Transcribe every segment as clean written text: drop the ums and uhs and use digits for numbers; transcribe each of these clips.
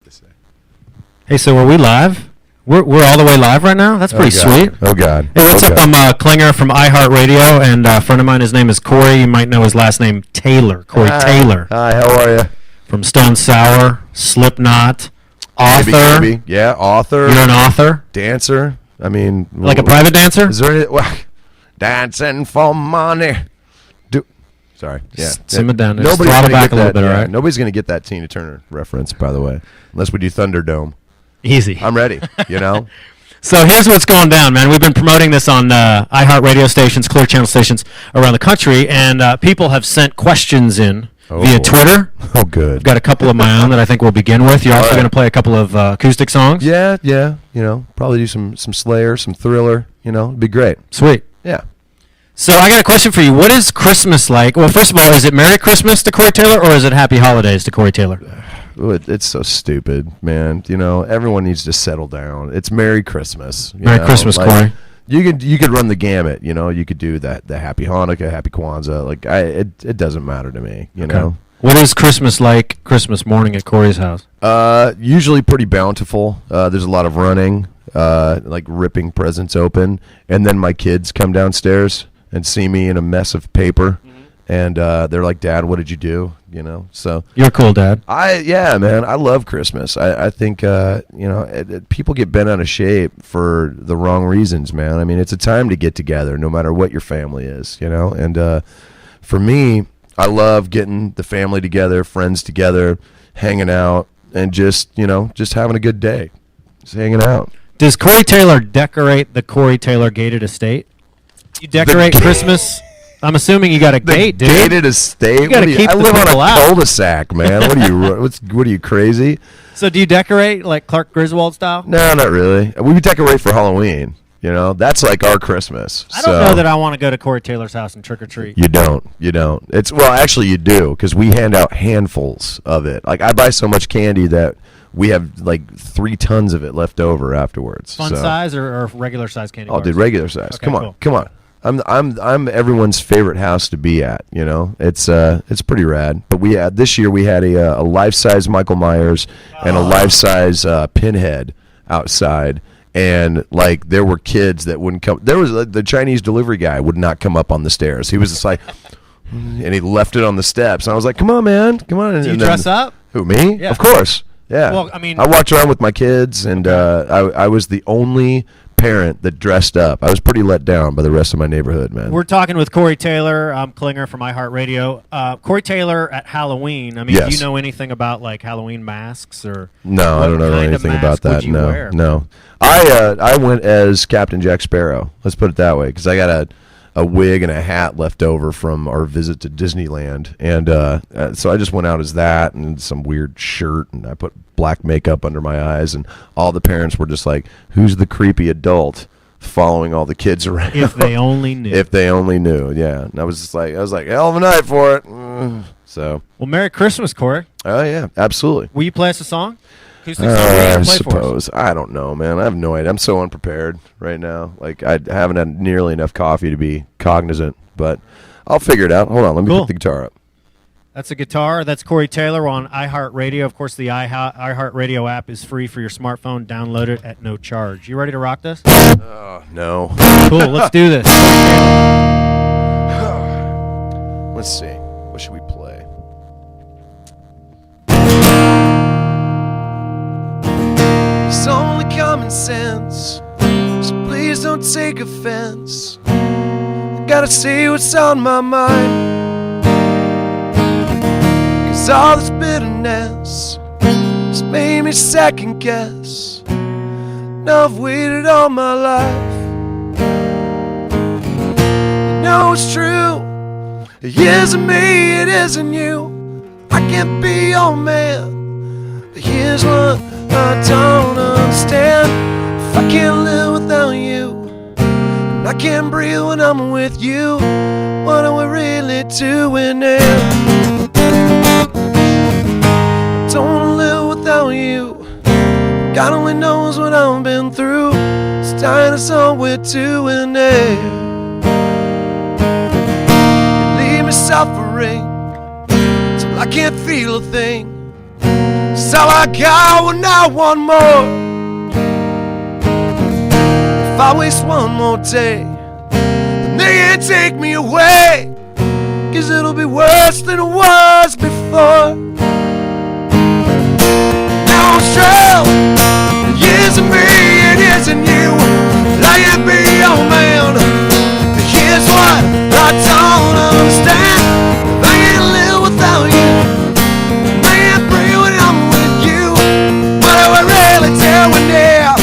to say. Hey, so are we live? We're all the way live right now? That's pretty sweet. Oh, God. Hey, what's up? I'm Klinger from iHeartRadio, and a friend of mine, his name is Corey. You might know his last name, Taylor. Corey Taylor. Hi, how are you? From Stone Sour, Slipknot, author. Maybe. Yeah, author. You're an author? Dancer. I mean. Like a private dancer? Is there any. Well, dancing for money. Sorry. Yeah. Simmer down. Nobody's throttle gonna back get a little that, bit, all right? Nobody's going to get that Tina Turner reference, by the way, unless we do Thunderdome. Easy. I'm ready, you know? So here's what's going down, man. We've been promoting this on iHeartRadio stations, Clear Channel stations around the country, and people have sent questions in via Twitter. Oh, good. I've got a couple of my own that I think we'll begin with. You're also going to play a couple of acoustic songs? Yeah. You know, probably do some Slayer, some Thriller. You know, it'd be great. Sweet. Yeah. So I got a question for you. What is Christmas like? Well, first of all, is it Merry Christmas to Corey Taylor, or is it Happy Holidays to Corey Taylor? It's so stupid, man. You know, everyone needs to settle down. It's Merry Christmas. Merry Christmas, Corey. You could run the gamut. You know, you could do that. The Happy Hanukkah, Happy Kwanzaa. Like it doesn't matter to me. You know. What is Christmas like? Christmas morning at Corey's house? Usually pretty bountiful. There's a lot of running, like ripping presents open, and then my kids come downstairs and see me in a mess of paper, and they're like, "Dad, what did you do?" You know, so you're a cool dad. Yeah, man, I love Christmas. I think you know, people get bent out of shape for the wrong reasons, man. I mean, it's a time to get together, no matter what your family is, you know. And for me, I love getting the family together, friends together, hanging out, and just having a good day, just hanging out. Does Corey Taylor decorate the Corey Taylor gated estate? You decorate Christmas? I'm assuming you got a gate, dude. Gated estate? You gotta keep I the live on people a out. cul-de-sac, man. What are you, crazy? So do you decorate like Clark Griswold style? No, not really. We decorate for Halloween. You know, that's like our Christmas. I don't know that I want to go to Corey Taylor's house and trick or treat. You don't. Actually, you do, because we hand out handfuls of it. Like, I buy so much candy that we have like 3 tons of it left over afterwards. Fun size or regular size candy bars? Oh, dude, regular size. Okay, Come on. I'm everyone's favorite house to be at. You know, it's pretty rad. But this year we had a life-size Michael Myers and a life-size Pinhead outside. And, like, there were kids that wouldn't come. There was the Chinese delivery guy would not come up on the stairs. He was just like, and he left it on the steps. And I was like, come on, man. Come on. Do you dress up? Who, me? Yeah. Of course. Yeah. Well, I mean, I walked around with my kids, and I was the only parent that dressed up. I was pretty let down by the rest of my neighborhood, man. We're talking with Corey Taylor. I'm Klinger from iHeartRadio. Corey Taylor at Halloween. I mean, Yes. do you know anything about like Halloween masks or? No, I don't know anything about that. No. I went as Captain Jack Sparrow. Let's put it that way, because I got a wig and a hat left over from our visit to Disneyland, and so I just went out as that and some weird shirt, and I put black makeup under my eyes, and all the parents were just like, "Who's the creepy adult following all the kids around?" If they only knew. If they only knew, yeah. And I was like, hell of a night for it. So. Well, Merry Christmas, Corey. Oh yeah, absolutely. Will you play us a song? Acoustic song? What are you gonna I play for us? suppose. I don't know, man. I have no idea. I'm so unprepared right now. Like, I haven't had nearly enough coffee to be cognizant, but I'll figure it out. Hold on. Let me pick the guitar up. That's a guitar. That's Corey Taylor on iHeartRadio. Of course, the iHeartRadio app is free for your smartphone. Download it at no charge. You ready to rock this? Oh, no. Cool. Let's do this. Let's see. What should we play? It's only common sense, so please don't take offense. I gotta say what's on my mind, 'cause all this bitterness has made me second guess. Now I've waited all my life. You know it's true, it isn't me, it isn't you. I can't be your man, but here's what I don't understand. If I can't live without you, and I can't breathe when I'm with you, what are we really doing now? I don't wanna live without you. God only knows what I've been through. It's time to start we're doing now. You leave me suffering till I can't feel a thing. That's all I got, well, not one more. If I waste one more day, then they can't take me away, 'cause it'll be worse than it was before. Now I'm strong, it isn't me, it isn't you. I can't be your man, but here's what I don't understand. I can't live without you, I can't breathe when I'm with you. What do I really do now?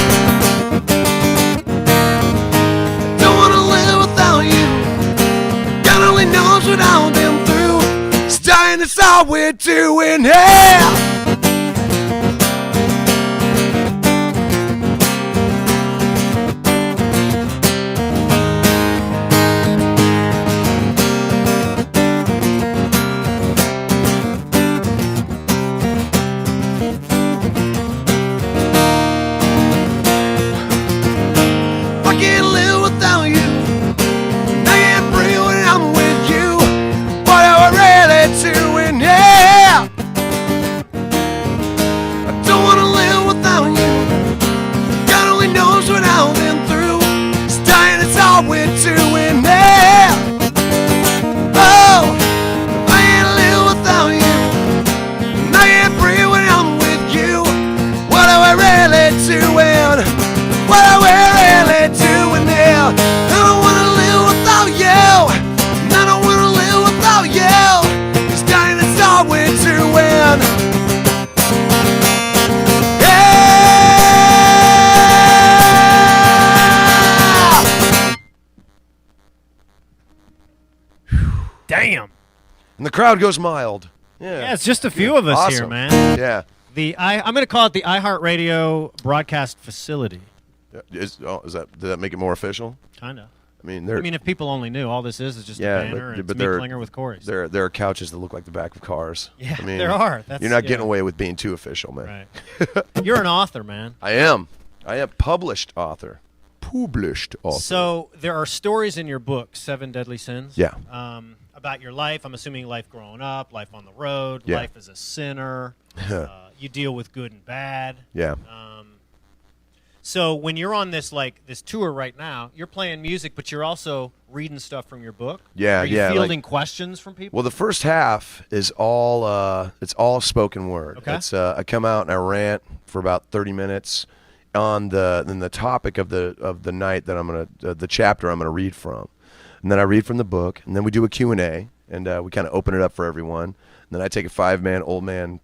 I don't wanna live without you. God only knows what I've been through. It's dying, it's all we're doing here. Damn. And the crowd goes mild. Yeah, it's just a few of us here, man. Yeah. I'm going to call it the iHeartRadio broadcast facility. Does that make it more official? Kind of. I mean, if people only knew, all this is just a banner, and it's Mick Klinger with Corey's. There are couches that look like the back of cars. Yeah, I mean, there are. You're not getting away with being too official, man. Right. You're an author, man. I am published author. Published author. So there are stories in your book, 7 Deadly Sins. Yeah. About your life. I'm assuming life growing up, life on the road, life as a sinner. You deal with good and bad. Yeah. So when you're on this tour right now, you're playing music, but you're also reading stuff from your book. Yeah, Are you fielding questions from people? Well, the first half is all it's all spoken word. Okay. It's I come out and I rant for about 30 minutes on the topic of the night that I'm gonna the chapter I'm gonna read from, and then I read from the book, and then we do a Q&A, and we kind of open it up for everyone, and then I take a 5-minute old man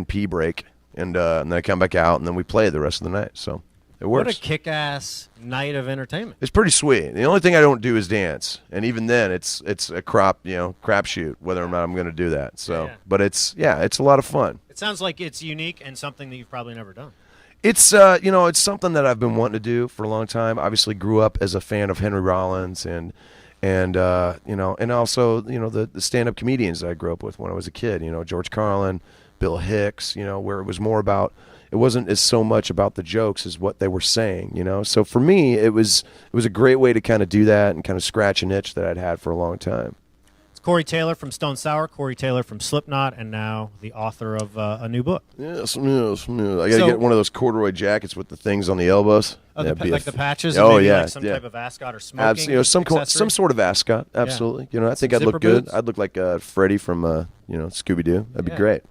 pee break. And then I come back out, and then we play the rest of the night. So it works. What a kick-ass night of entertainment! It's pretty sweet. The only thing I don't do is dance, and even then, it's a crapshoot whether or not I'm going to do that. So, but it's a lot of fun. It sounds like it's unique and something that you've probably never done. It's it's something that I've been wanting to do for a long time. Obviously, grew up as a fan of Henry Rollins and also the stand-up comedians that I grew up with when I was a kid. George Carlin, Bill Hicks, where it was more about, it wasn't as so much about the jokes as what they were saying, So for me, it was a great way to kind of do that and kind of scratch an itch that I'd had for a long time. It's Corey Taylor from Stone Sour, Corey Taylor from Slipknot, and now the author of a new book. Yes. I got to get one of those corduroy jackets with the things on the elbows. Oh, the patches? Oh, maybe yeah. Like some type of ascot or smoking some sort of ascot, absolutely. Yeah. I think I'd look good. I'd look like Freddy from, Scooby-Doo. That'd be great.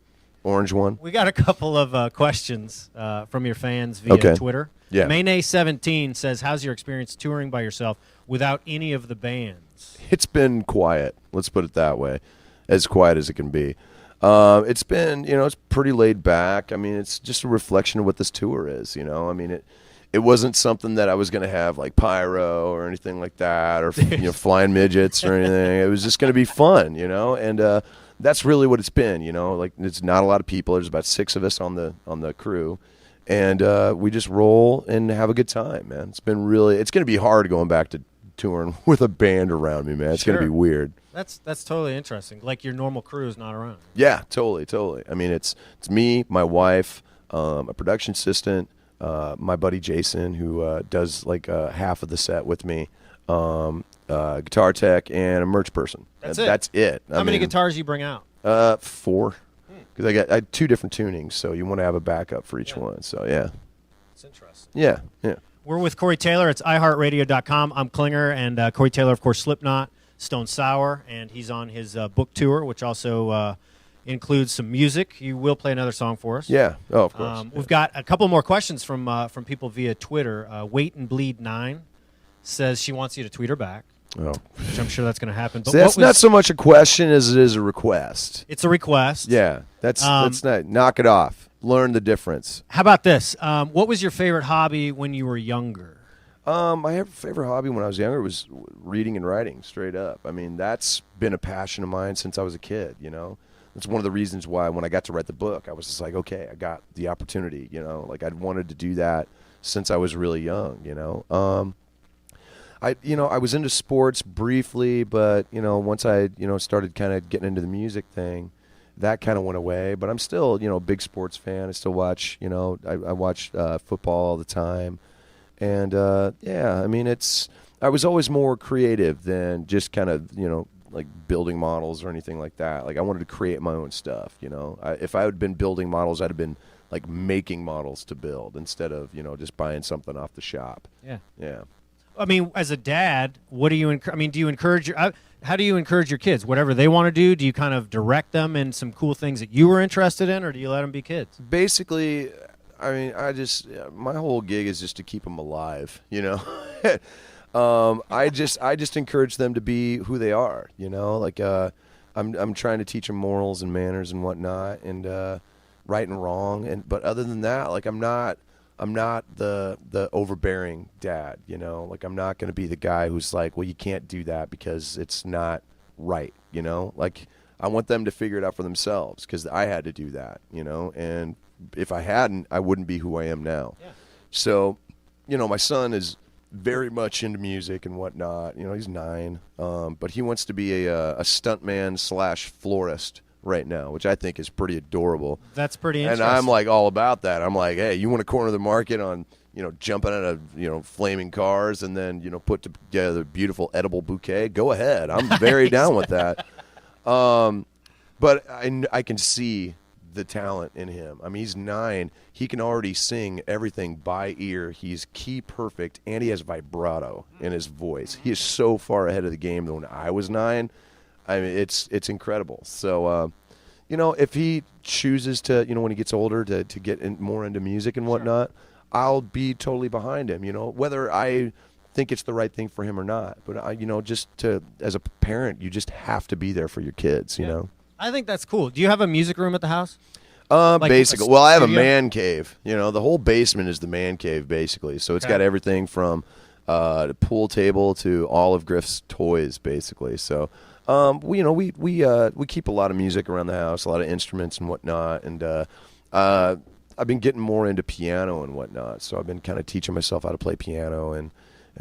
Orange one. We got a couple of questions from your fans via Twitter. Yeah. Mayne17 says, how's your experience touring by yourself without any of the bands? It's been quiet. Let's put it that way. As quiet as it can be. It's been, it's pretty laid back. I mean, it's just a reflection of what this tour is, I mean, it wasn't something that I was going to have like pyro or anything like that or, flying midgets or anything. It was just going to be fun, and that's really what it's been, like it's not a lot of people. There's about 6 of us on the crew, and we just roll and have a good time, man. It's going to be hard going back to touring with a band around me, man. It's going to be weird. That's totally interesting. Like your normal crew is not around. Yeah, totally. I mean, it's me, my wife, a production assistant, my buddy Jason, who does like half of the set with me, guitar tech, and a merch person. That's it. How many guitars you bring out? 4. because I had 2 different tunings, so you want to have a backup for each one. So yeah, it's interesting. yeah. We're with Corey Taylor. It's iHeartRadio.com. I'm Klinger, and Corey Taylor, of course, Slipknot, Stone Sour, and he's on his book tour, which also includes some music. You will play another song for us. Yeah. Oh, of course. We've got a couple more questions from people via Twitter. Wait and Bleed 9 says she wants you to tweet her back. Oh. Which I'm sure that's going to happen. But so that's not so much a question as it is a request. It's a request. Yeah, that's not. Knock it off. Learn the difference. How about this? What was your favorite hobby when you were younger? My favorite hobby when I was younger was reading and writing, straight up. I mean, that's been a passion of mine since I was a kid, you know. That's one of the reasons why when I got to write the book, I was just like, okay, I got the opportunity, you know. Like, I'd wanted to do that since I was really young, you know. I was into sports briefly, but, you know, once I, started kind of getting into the music thing, that kind of went away. But I'm still, a big sports fan. I still watch, I watch football all the time. And, yeah, I mean, I was always more creative than just kind of, like building models or anything like that. Like, I wanted to create my own stuff, if I had been building models, I'd have been like making models to build instead of, just buying something off the shop. Yeah. Yeah. I mean, as a dad, what do you do you encourage how do you encourage your kids? Whatever they want to do you kind of direct them in some cool things that you were interested in, or do you let them be kids? Basically, I mean, my whole gig is just to keep them alive, I just encourage them to be who they are, like I'm trying to teach them morals and manners and whatnot, and right and wrong, but other than that, like I'm not the overbearing dad, like I'm not going to be the guy who's like, well, you can't do that because it's not right, like I want them to figure it out for themselves because I had to do that, and if I hadn't, I wouldn't be who I am now. Yeah. So, my son is very much into music and whatnot. He's 9, but he wants to be a stuntman / florist right now, which I think is pretty adorable. That's pretty interesting. And I'm like all about that. I'm like, hey, you want to corner the market on, jumping out of, flaming cars and then, put together a beautiful edible bouquet? Go ahead. I'm very down with that. But I can see the talent in him. I mean, he's 9. He can already sing everything by ear. He's key perfect, and he has vibrato in his voice. He is so far ahead of the game than when I was 9. I mean, it's incredible. So, if he chooses to, when he gets older, to get more into music and whatnot, sure, I'll be totally behind him, whether I think it's the right thing for him or not. But, as a parent, you just have to be there for your kids, you know. I think that's cool. Do you have a music room at the house? Basically. Well, I have a man cave. The whole basement is the man cave, basically. So it's got everything from the pool table to all of Griff's toys, basically. So, we keep a lot of music around the house, a lot of instruments and whatnot. And I've been getting more into piano and whatnot. So I've been kind of teaching myself how to play piano, and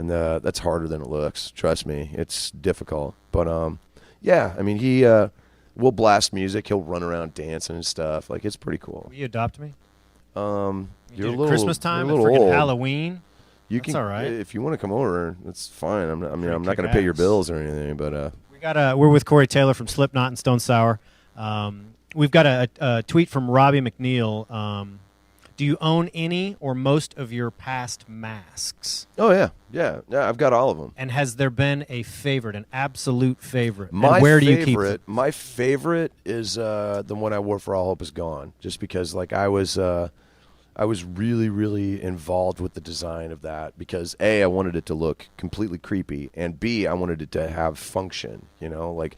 that's harder than it looks. Trust me, it's difficult. But yeah, I mean, he will blast music. He'll run around dancing and stuff. Like, it's pretty cool. Will you adopt me? You're a little Christmas time, you're a and little old. Halloween. That's all right. If you want to come over, that's fine. I'm not going to pay your bills or anything. But we're with Corey Taylor from Slipknot and Stone Sour. We've got a tweet from Robbie McNeil. Do you own any or most of your past masks? Oh yeah. I've got all of them. And has there been a favorite, an absolute favorite? And where do you keep them? My favorite is the one I wore for All Hope Is Gone, just because like I was really, really involved with the design of that because A, I wanted it to look completely creepy, and B, I wanted it to have function. Like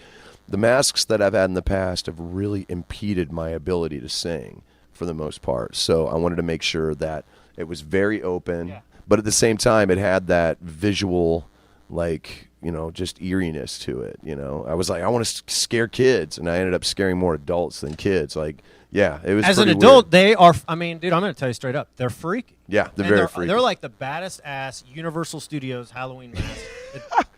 the masks that I've had in the past have really impeded my ability to sing for the most part. So I wanted to make sure that it was very open, but at the same time it had that visual, like, just eeriness to it. I was like, I want to scare kids, and I ended up scaring more adults than kids. Like, yeah, it was as an weird. adult, they are. I mean, dude, I'm going to tell you straight up, they're freaky. Yeah, they're freaky. They're like the baddest ass Universal Studios Halloween mask.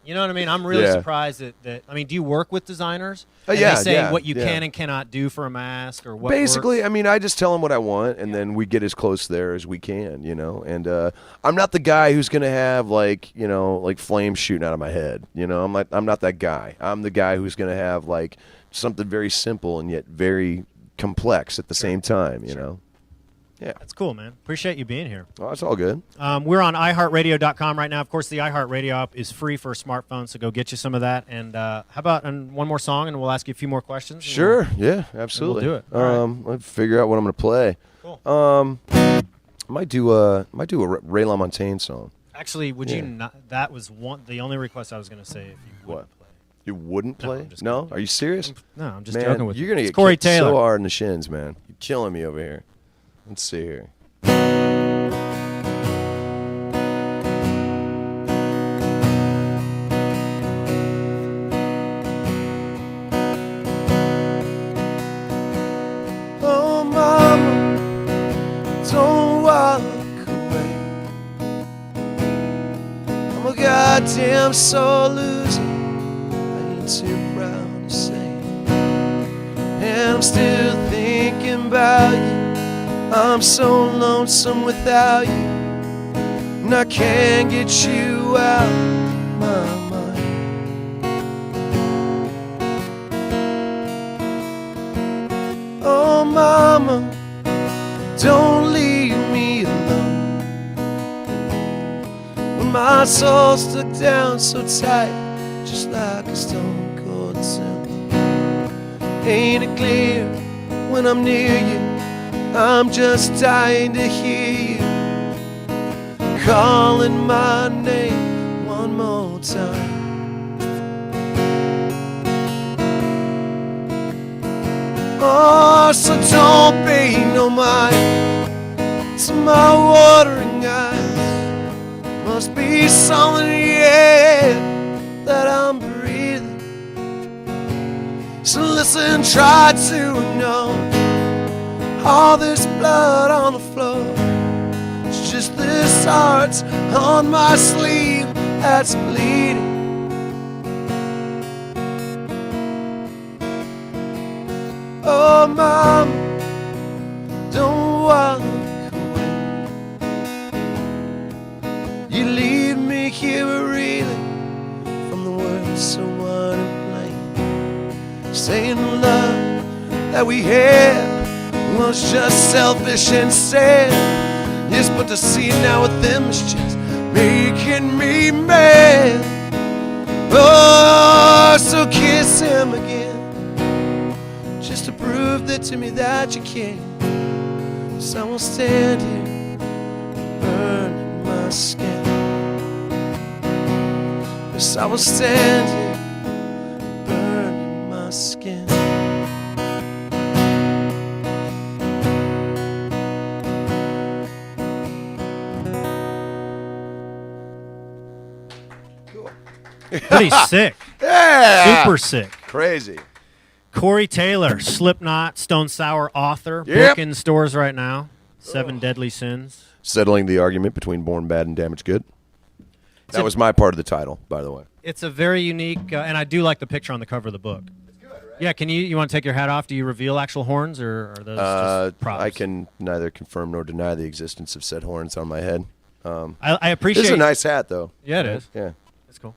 You know what I mean? I'm really surprised that. I mean, do you work with designers? And they say what you can and cannot do for a mask, or what. Basically, works? I mean, I just tell them what I want, and then we get as close there as we can. And I'm not the guy who's going to have like flames shooting out of my head. I'm not that guy. I'm the guy who's going to have like something very simple and yet very complex at the same time, you know. Yeah. That's cool, man. Appreciate you being here. Oh, it's all good. We're on iHeartRadio.com right now. Of course, the iHeartRadio app is free for a smartphone, so go get you some of that. And how about one more song, and we'll ask you a few more questions? Sure. Yeah, absolutely. We'll do it. All right. Let's figure out what I'm going to play. Cool. I might do a Ray LaMontagne song. Actually, would you not? That was the only request I was going to say if you wouldn't play. You wouldn't play? I'm just No? kidding. Are you serious? No, I'm just Man, joking with you. You're going to It's get Corey kicked Taylor. so hard in the shins, man. You're killing me over here. Let's see here. Oh, mama, don't walk away. I'm a goddamn sore loser. I ain't too proud to say it. And I'm still thinking about you. I'm so lonesome without you, and I can't get you out of my mind. Oh, mama, don't leave me alone. When my soul's stuck down so tight, just like a stone cold stone. Ain't it clear when I'm near you? I'm just dying to hear you calling my name one more time. Oh, so don't pay no mind to my watering eyes. Must be something in the air that I'm breathing. So listen, try to know. All this blood on the floor, it's just this heart on my sleeve that's bleeding. Oh, mama, don't walk away. You leave me here reeling from the words so unplain, saying the love that we had was just selfish and sad. Yes, but to see now with them is just making me mad. Oh, so kiss him again, just to prove that to me that you can. So I will stand here burning my skin. Yes, I will stand here burning my skin. Pretty sick. Yeah. Super sick. Crazy. Corey Taylor, Slipknot, Stone Sour author. Yep. Book in stores right now. 7 Deadly Sins. Settling the argument between Born Bad and Damaged Good. That was my part of the title, by the way. It's a very unique, and I do like the picture on the cover of the book. It's good, right? Yeah, can you want to take your hat off? Do you reveal actual horns, or are those just props? I can neither confirm nor deny the existence of said horns on my head. I appreciate. This is a nice hat, though. Yeah, it is. Yeah. That's cool.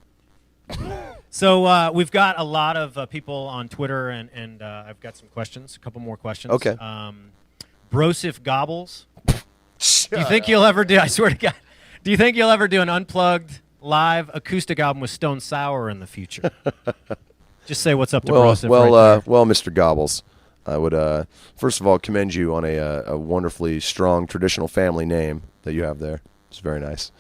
So we've got a lot of people on Twitter, and I've got some questions, a couple more questions. Okay. Brosif Gobbles. Do you think you'll ever do, I swear to God, do you think you'll ever do an unplugged live acoustic album with Stone Sour in the future? Just say what's up to Brosif right there. Well, Mr. Gobbles, I would first of all commend you on a wonderfully strong traditional family name that you have there. It's very nice.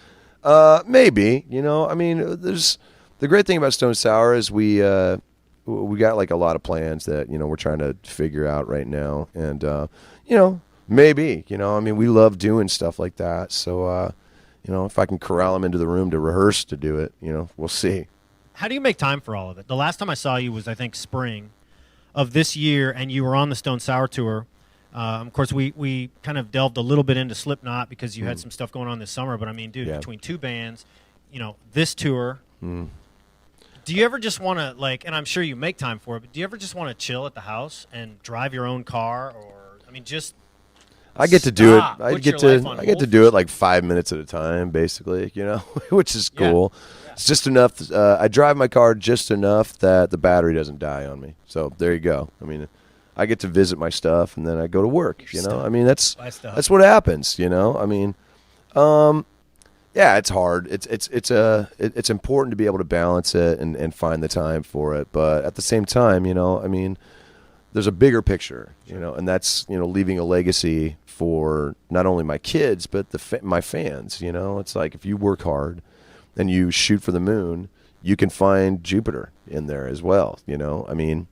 Maybe, I mean, there's the great thing about Stone Sour is we got like a lot of plans that we're trying to figure out right now, and maybe I mean we love doing stuff like that. So if I can corral them into the room to rehearse to do it, we'll see. How do you make time for all of it? The last time I saw you was I think spring of this year, and you were on the Stone Sour tour. Of course, we kind of delved a little bit into Slipknot because you had some stuff going on this summer. But I mean, dude, between two bands, this tour. Do you ever just want to and I'm sure you make time for it, but do you ever just want to chill at the house and drive your own car, or I mean, just? I get to do it. I get to do it like 5 minutes at a time, basically. Which is cool. Yeah. It's just enough. I drive my car just enough that the battery doesn't die on me. So there you go. I mean, I get to visit my stuff, and then I go to work. You know, I mean, that's what happens. You know, I mean, yeah, it's hard. It's important to be able to balance it and find the time for it. But at the same time, you know, I mean, there's a bigger picture, you know, and that's, you know, leaving a legacy for not only my kids but my fans. You know, it's like if you work hard and you shoot for the moon, you can find Jupiter in there as well. You know, I mean,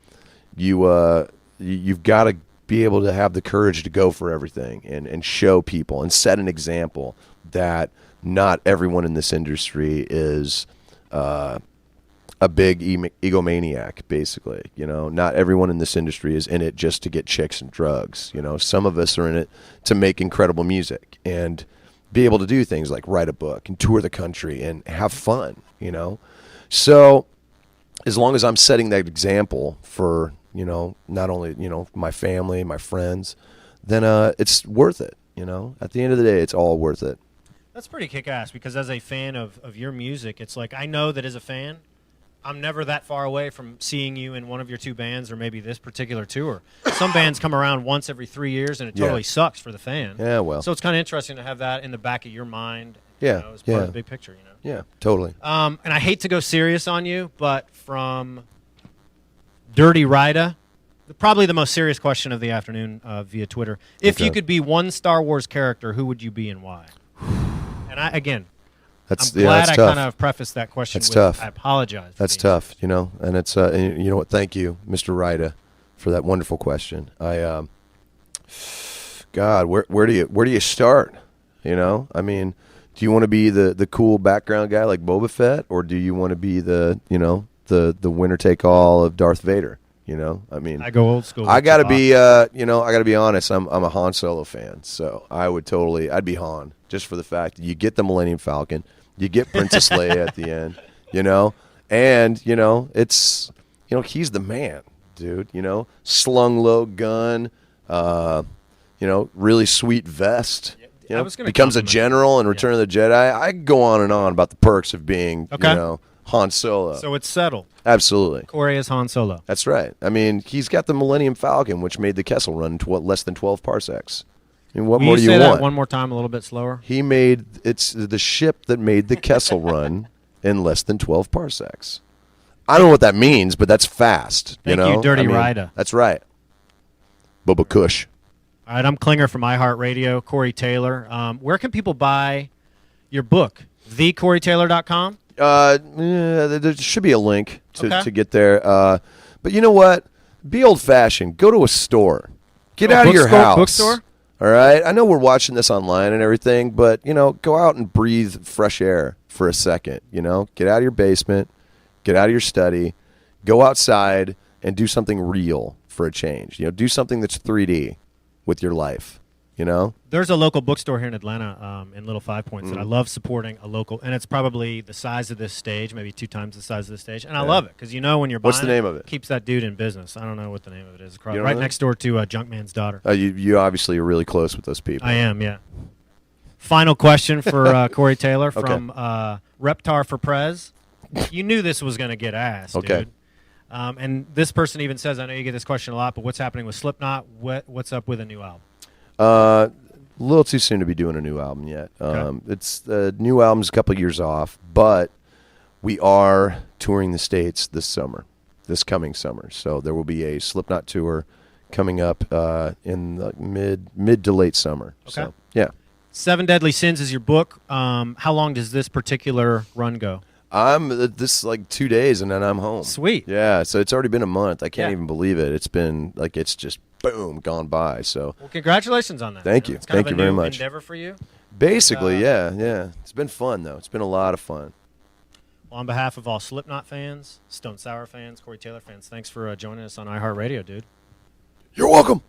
you've got to be able to have the courage to go for everything and show people and set an example that not everyone in this industry is a big egomaniac, basically. You know, not everyone in this industry is in it just to get chicks and drugs. You know, some of us are in it to make incredible music and be able to do things like write a book and tour the country and have fun, you know. So as long as I'm setting that example for, you know, not only, you know, my family, my friends, then it's worth it, you know. At the end of the day, it's all worth it. That's pretty kick-ass, because as a fan of your music, it's like I know that as a fan, I'm never that far away from seeing you in one of your two bands or maybe this particular tour. Some bands come around once every 3 years, and it totally sucks for the fan. Yeah, well. So it's kind of interesting to have that in the back of your mind, yeah, you know, as part of the big picture, you know. Yeah, totally. And I hate to go serious on you, but from Dirty Rida, probably the most serious question of the afternoon via Twitter. If you could be one Star Wars character, who would you be and why? And I'm glad I kind of prefaced that question with, tough. I apologize. That's tough, you know, and it's, and you know what, thank you, Mr. Rida, for that wonderful question. God, where do you start? You know, I mean, do you want to be the cool background guy like Boba Fett, or do you want to be the, you know, the winner take all of Darth Vader? You know, I mean, I go old school. I gotta be, you know, I gotta be honest. I'm a Han Solo fan, so I'd be Han, just for the fact that you get the Millennium Falcon, you get Princess Leia at the end, you know, and you know it's, you know, he's the man, dude. You know, slung low gun, you know, really sweet vest. You know, becomes a general in Return of the Jedi. I could go on and on about the perks of being, you know, Han Solo. So it's settled. Absolutely. Corey is Han Solo. That's right. I mean, he's got the Millennium Falcon, which made the Kessel Run less than 12 parsecs. I mean, what more do you want? Say that one more time, a little bit slower? It's the ship that made the Kessel Run in less than 12 parsecs. I don't know what that means, but that's fast. Thank you, Dirty Rida. That's right. Bubba Kush. All right, I'm Klinger from iHeartRadio, Corey Taylor. Where can people buy your book? TheCoreyTaylor.com? There should be a link to get there. But you know what? Be old-fashioned. Go to a store. Get out of your house. Bookstore? All right? I know we're watching this online and everything, but, you know, go out and breathe fresh air for a second, you know? Get out of your basement. Get out of your study. Go outside and do something real for a change. You know, do something that's 3D with your life, you know? There's a local bookstore here in Atlanta in Little Five Points that I love supporting, a local, and it's probably the size of this stage, maybe 2 times the size of this stage, and I love it because you know when you're buying What's the name of it? Keeps that dude in business. I don't know what the name of it is. Right next door to Junkman's Daughter. You obviously are really close with those people. I am, yeah. Final question for Corey Taylor from Reptar for Prez. You knew this was going to get asked, dude. And this person even says, I know you get this question a lot, but what's happening with Slipknot? What's up with a new album? A little too soon to be doing a new album yet. It's the new album's a couple of years off, but we are touring the States this coming summer. So there will be a Slipknot tour coming up in the mid to late summer. Okay. So, yeah. 7 Deadly Sins is your book. How long does this particular run go? This like 2 days and then I'm home. Sweet. Yeah, so it's already been a month. I can't even believe it. It's been like, it's just boom, gone by. So well, congratulations on that. Thank you. It's kind Thank of you a very new much. endeavor for you. Basically, yeah. It's been fun though. It's been a lot of fun. Well, on behalf of all Slipknot fans, Stone Sour fans, Corey Taylor fans, thanks for joining us on iHeartRadio, dude. You're welcome.